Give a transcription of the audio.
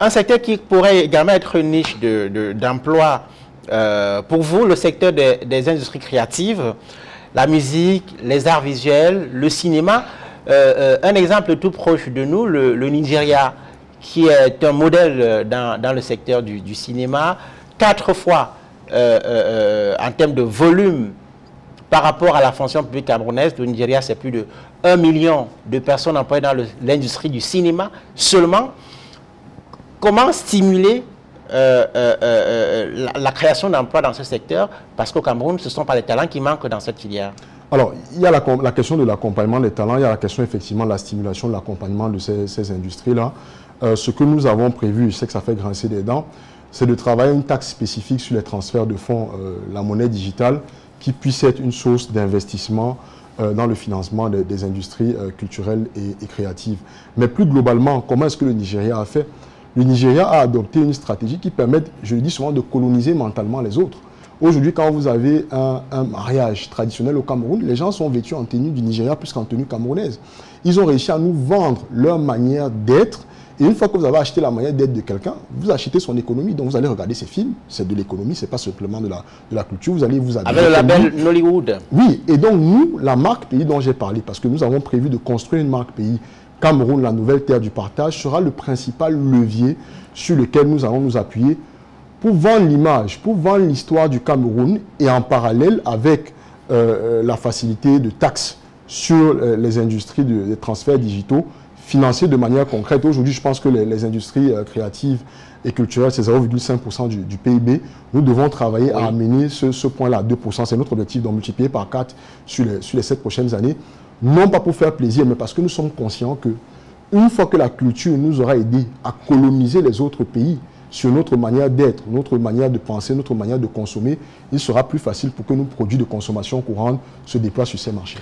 Un secteur qui pourrait également être une niche d'emploi pour vous, le secteur des industries créatives, la musique, les arts visuels, le cinéma. Un exemple tout proche de nous, le Nigeria, qui est un modèle dans le secteur du cinéma, 4 fois en termes de volume par rapport à la fonction publique camerounaise. Le Nigeria, c'est plus de 1 million de personnes employées dans l'industrie du cinéma seulement. Comment stimuler la création d'emplois dans ce secteur? Parce qu'au Cameroun, ce ne sont pas les talents qui manquent dans cette filière. Alors, il y a la question de l'accompagnement des talents, il y a la question effectivement de la stimulation de l'accompagnement de ces industries-là. Ce que nous avons prévu, je sais que ça fait grincer des dents, c'est de travailler une taxe spécifique sur les transferts de fonds, la monnaie digitale, qui puisse être une source d'investissement dans le financement des industries culturelles et créatives. Mais plus globalement, comment est-ce que le Nigeria a fait? Le Nigeria a adopté une stratégie qui permet, je le dis souvent, de coloniser mentalement les autres. Aujourd'hui, quand vous avez un mariage traditionnel au Cameroun, les gens sont vêtus en tenue du Nigeria plus qu'en tenue camerounaise. Ils ont réussi à nous vendre leur manière d'être. Et une fois que vous avez acheté la manière d'être de quelqu'un, vous achetez son économie. Donc vous allez regarder ses films, c'est de l'économie, c'est pas simplement de la culture. Vous allez vous habiller. Avec le label Nollywood. Oui, et donc nous, la marque pays dont j'ai parlé, parce que nous avons prévu de construire une marque pays, Cameroun, la nouvelle terre du partage, sera le principal levier sur lequel nous allons nous appuyer pour vendre l'image, pour vendre l'histoire du Cameroun, et en parallèle avec la facilité de taxes sur les industries des transferts digitaux, financés de manière concrète. Aujourd'hui, je pense que les industries créatives et culturelles, c'est 0,5% du PIB. Nous devons travailler à amener ce point-là à 2%. C'est notre objectif, de multiplier par 4 sur les 7 prochaines années. Non pas pour faire plaisir, mais parce que nous sommes conscients que une fois que la culture nous aura aidé à coloniser les autres pays sur notre manière d'être, notre manière de penser, notre manière de consommer, il sera plus facile pour que nos produits de consommation courante se déploient sur ces marchés.